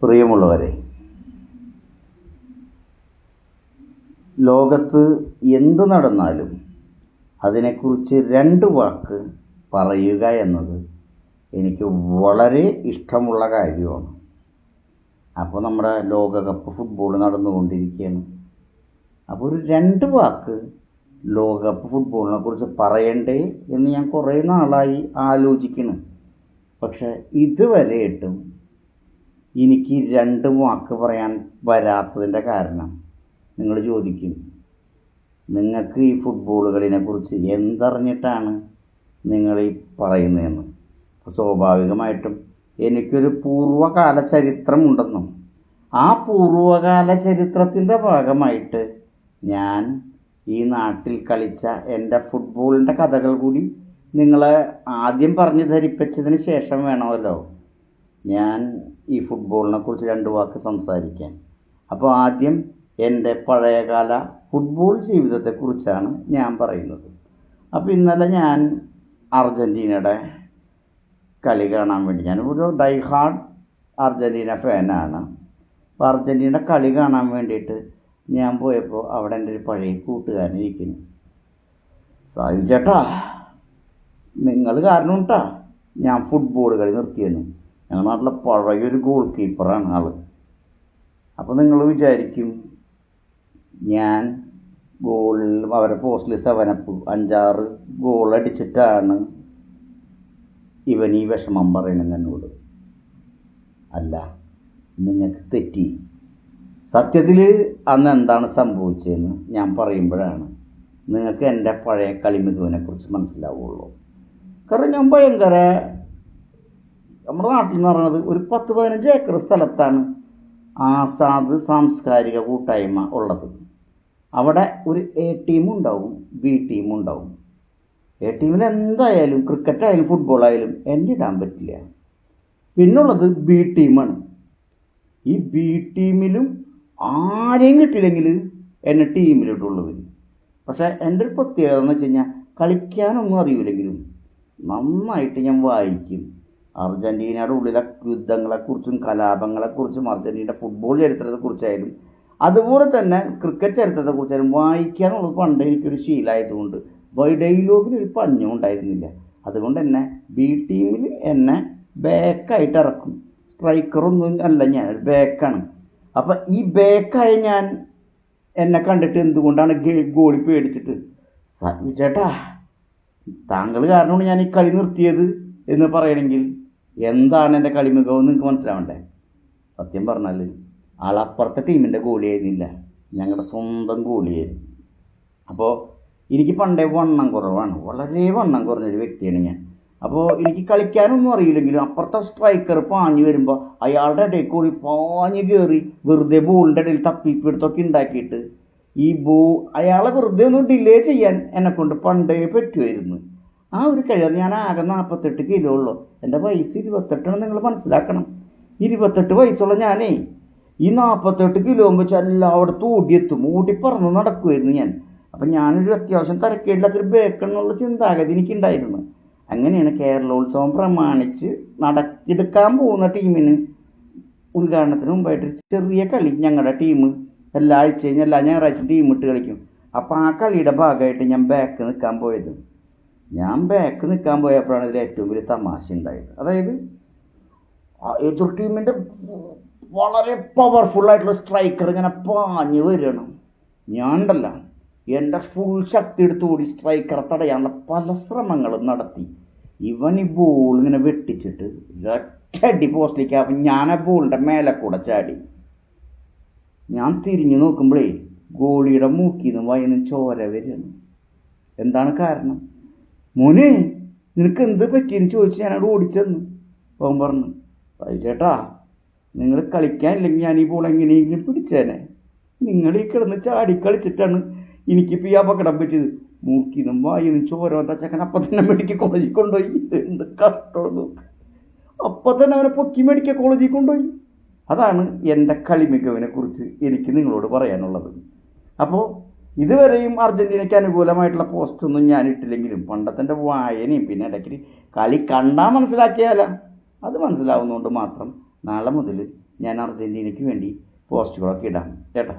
പ്രിയമുള്ളവരെ, ലോകത്ത് എന്ത് നടന്നാലും അതിനെക്കുറിച്ച് രണ്ട് വാക്ക് പറയുക എന്നത് എനിക്ക് വളരെ ഇഷ്ടമുള്ള കാര്യമാണ്. അപ്പോൾ നമ്മുടെ ലോകകപ്പ് ഫുട്ബോൾ നടന്നുകൊണ്ടിരിക്കുകയാണ്. അപ്പോൾ ഒരു രണ്ട് വാക്ക് ലോകകപ്പ് ഫുട്ബോളിനെ കുറിച്ച് പറയണ്ടേ എന്ന് ഞാൻ കുറേ നാളായി ആലോചിക്കുന്നു. പക്ഷെ ഇതുവരെയായിട്ടും എനിക്ക് രണ്ട് വാക്ക് പറയാൻ വരാത്തതിൻ്റെ കാരണം നിങ്ങൾ ചോദിക്കും, നിങ്ങൾക്ക് ഈ ഫുട്ബോളുകളിനെ കുറിച്ച് എന്തറിഞ്ഞിട്ടാണ് നിങ്ങൾ ഈ പറയുന്നതെന്ന്. സ്വാഭാവികമായിട്ടും എനിക്കൊരു പൂർവ്വകാല ചരിത്രമുണ്ടെന്നും ആ പൂർവ്വകാല ചരിത്രത്തിൻ്റെ ഭാഗമായിട്ട് ഞാൻ ഈ നാട്ടിൽ കളിച്ച എൻ്റെ ഫുട്ബോളിൻ്റെ കഥകൾ കൂടി നിങ്ങളെ ആദ്യം പറഞ്ഞ് ധരിപ്പിച്ചതിന് ശേഷം വേണമല്ലോ ഞാൻ ഈ ഫുട്ബോളിനെ കുറിച്ച് രണ്ട് വാക്ക് സംസാരിക്കാൻ. അപ്പോൾ ആദ്യം എൻ്റെ പഴയകാല ഫുട്ബോൾ ജീവിതത്തെക്കുറിച്ചാണ് ഞാൻ പറയുന്നത്. അപ്പോൾ ഇന്നലെ ഞാൻ അർജൻറ്റീനയുടെ കളി കാണാൻ വേണ്ടി, ഞാൻ ഒരു ഡൈഹാർഡ് അർജൻറ്റീന ഫാനാണ്. അപ്പോൾ അർജൻറ്റീന കളി കാണാൻ വേണ്ടിയിട്ട് ഞാൻ പോയപ്പോൾ അവിടെ എൻ്റെ ഒരു പഴയ കൂട്ടുകാരൻ ഇരിക്കുന്നു. സായു ചേട്ടാ, നിങ്ങൾ കാരണം കേട്ടാ ഞാൻ ഫുട്ബോൾ കളി നിർത്തിയെന്ന്. ഞങ്ങളുടെ നാട്ടിലെ പഴയൊരു ഗോൾ കീപ്പറാണ് ആൾ. അപ്പോൾ നിങ്ങൾ വിചാരിക്കും ഞാൻ ഗോളിൽ അവരെ പോസ്റ്റിൽ 7-up 5-6 ഗോൾ അടിച്ചിട്ടാണ് ഇവൻ ഈ വിഷമം പറയണം എന്നോട്. അല്ല, നിങ്ങൾക്ക് തെറ്റി. സത്യത്തിൽ അന്ന് എന്താണ് സംഭവിച്ചതെന്ന് ഞാൻ പറയുമ്പോഴാണ് നിങ്ങൾക്ക് എൻ്റെ പഴയ കളിമികവിനെക്കുറിച്ച് മനസ്സിലാവുള്ളൂ. കാരണം ഞാൻ ഭയങ്കര, നമ്മുടെ നാട്ടിൽ എന്ന് പറയുന്നത് ഒരു 10-15 ഏക്കർ സ്ഥലത്താണ് ആസാദ് സാംസ്കാരിക കൂട്ടായ്മ ഉള്ളത്. അവിടെ ഒരു എ ടീമും ഉണ്ടാവും, ബി ടീമും ഉണ്ടാവും. എ ടീമിൽ എന്തായാലും ക്രിക്കറ്റായാലും ഫുട്ബോളായാലും എന്നെ ഇടാൻ പറ്റില്ല. പിന്നുള്ളത് ബി ടീമാണ്. ഈ ബി ടീമിലും ആരെയും കിട്ടിയില്ലെങ്കിൽ എന്നെ ടീമിലിട്ടുള്ളത്. പക്ഷേ എൻ്റെ ഒരു പ്രത്യേകത എന്ന് വെച്ച് കഴിഞ്ഞാൽ കളിക്കാനൊന്നും അറിയില്ലെങ്കിലും നന്നായിട്ട് ഞാൻ വായിക്കും. അർജൻറ്റീനയുടെ ഉള്ളിലെ യുദ്ധങ്ങളെക്കുറിച്ചും കലാപങ്ങളെക്കുറിച്ചും അർജൻറ്റീനയുടെ ഫുട്ബോൾ ചരിത്രത്തെക്കുറിച്ചായാലും അതുപോലെ തന്നെ ക്രിക്കറ്റ് ചരിത്രത്തെക്കുറിച്ചായാലും വായിക്കാനുള്ളത് പണ്ട് എനിക്കൊരു ശീലമായതുകൊണ്ട് ഡയലോഗിനൊരു പഞ്ഞും ഉണ്ടായിരുന്നില്ല. അതുകൊണ്ട് തന്നെ ബി ടീമിൽ എന്നെ ബാക്കായിട്ട് ഇറക്കും. സ്ട്രൈക്കറൊന്നും അല്ല, ഞാൻ ഒരു ബാക്കാണ്. അപ്പം ഈ ബാക്കായ ഞാൻ എന്നെ കണ്ടിട്ട് എന്തുകൊണ്ടാണ് ഗോളി പേടിച്ചിട്ട്, ചേട്ടാ താങ്കൾ കാരണമാണ് ഞാൻ ഈ കളി നിർത്തിയത് എന്ന് പറയണമെങ്കിൽ എന്താണ് എൻ്റെ കളി മികവെന്ന് നിങ്ങൾക്ക് മനസ്സിലാവണ്ടേ. സത്യം പറഞ്ഞാൽ ആളപ്പുറത്തെ ടീമിൻ്റെ ഗോളിയായിരുന്നില്ല, ഞങ്ങളുടെ സ്വന്തം ഗോളിയായിരുന്നു. അപ്പോൾ എനിക്ക് പണ്ടേ വണ്ണം കുറവാണ്, വളരെ വണ്ണം കുറഞ്ഞൊരു വ്യക്തിയാണ് ഞാൻ. അപ്പോൾ എനിക്ക് കളിക്കാനൊന്നും അറിയില്ലെങ്കിലും അപ്പുറത്തെ സ്ട്രൈക്കർ പാഞ്ഞു വരുമ്പോൾ അയാളുടെ ഇടയിൽ കൂടി പാഞ്ഞു കയറി വെറുതെ ബോളിൻ്റെ ഇടയിൽ തപ്പിപ്പിടുത്തൊക്കെ ഉണ്ടാക്കിയിട്ട് ഈ അയാളെ വെറുതെ ഒന്ന് ഡിലേ ചെയ്യാൻ എന്നെക്കൊണ്ട് പണ്ടേ പറ്റുമായിരുന്നു. ആ ഒരു കഴിവ്. ഞാൻ ആകെ 48 കിലോ ഉള്ളൂ. എൻ്റെ വയസ്സ് 28 നിങ്ങൾ മനസ്സിലാക്കണം. 28 വയസ്സുള്ള ഞാനേ ഈ 48 കിലോ വെച്ചാൽ എല്ലായിടത്തും ഓടിയെത്തും, ഓടിപ്പറന്ന് നടക്കുമായിരുന്നു ഞാൻ. അപ്പം ഞാനൊരു അത്യാവശ്യം തരക്കേടില്ലാത്തൊരു ബേക്കെന്നുള്ള ചിന്താഗതി എനിക്കുണ്ടായിരുന്നു. അങ്ങനെയാണ് കേരളോത്സവം പ്രമാണിച്ച് എടുക്കാൻ പോകുന്ന ടീമിന് ഉദ്ഘാടനത്തിന് മുമ്പായിട്ട് ചെറിയ കളി ഞങ്ങളുടെ ടീം എല്ലാ ആഴ്ചയും എല്ലാ ഞായറാഴ്ചയും ടീം ഇട്ട് കളിക്കും. അപ്പോൾ ആ കളിയുടെ ഭാഗമായിട്ട് ഞാൻ ബാക്ക് നിൽക്കാൻ പോയത്. ഞാൻ ബാക്ക് നിൽക്കാൻ പോയപ്പോഴാണ് ഇതിൽ ഏറ്റവും വലിയ തമാശ ഉണ്ടായത്. അതായത് എതിർ ടീമിൻ്റെ വളരെ പവർഫുള്ളായിട്ടുള്ള സ്ട്രൈക്കർ ഇങ്ങനെ പാഞ്ഞ് വരണം. ഞാനുണ്ടല്ല, എൻ്റെ ഫുൾ ശക്തി എടുത്തുകൂടി സ്ട്രൈക്കറെ തടയാനുള്ള പല ശ്രമങ്ങളും നടത്തി. ഇവൻ ഈ ബോൾ ഇങ്ങനെ വെട്ടിച്ചിട്ട് ഒറ്റടി പോസ്റ്റിലേക്ക്. അപ്പം ഞാൻ ആ ബോളിൻ്റെ മേലെ കൂടെ ചാടി. ഞാൻ തിരിഞ്ഞു നോക്കുമ്പോഴേ ഗോളിയുടെ മൂക്കിൽ നിന്ന് വയന്ന് ചോര വരികയാണ്. എന്താണ് കാരണം? മോനെ നിനക്ക് എന്ത് പറ്റിയെന്ന് ചോദിച്ച് ഞാനവിടെ ഓടിച്ചെന്നു. അവൻ പറഞ്ഞു, ചേട്ടാ നിങ്ങൾ കളിക്കാനില്ലെങ്കിൽ ഞാൻ ഈ ബോൾ എങ്ങനെയെങ്കിലും പിടിച്ചേനെ. നിങ്ങൾ ഈ കിടന്ന് ചാടി കളിച്ചിട്ടാണ് എനിക്കിപ്പോൾ ഈ അപകടം പറ്റിയത്. മൂക്കിന്നും വായിന്നും ചോര വന്ന ചക്കൻ അപ്പം തന്നെ മെഡിക്കൽ കോളേജിൽ കൊണ്ടുപോയി. എന്ത് കഷ്ടമാണ്. അപ്പം തന്നെ അവനെ പൊക്കി മെഡിക്കൽ കോളേജിൽ കൊണ്ടുപോയി. അതാണ് എൻ്റെ കളി മികവിനെ കുറിച്ച് എനിക്ക് നിങ്ങളോട് പറയാനുള്ളത്. അപ്പോൾ ഇതുവരെയും അർജൻറ്റീനയ്ക്ക് അനുകൂലമായിട്ടുള്ള പോസ്റ്റൊന്നും ഞാൻ ഇട്ടില്ലെങ്കിലും പണ്ടത്തെ വായനയും പിന്നെ ഇടയ്ക്ക് കളി കണ്ടാൽ മനസ്സിലാക്കിയാലോ അത് മനസ്സിലാവുന്നതുകൊണ്ട് മാത്രം നാളെ മുതൽ ഞാൻ അർജൻറ്റീനയ്ക്ക് വേണ്ടി പോസ്റ്റുകളൊക്കെ ഇടാം കേട്ടോ.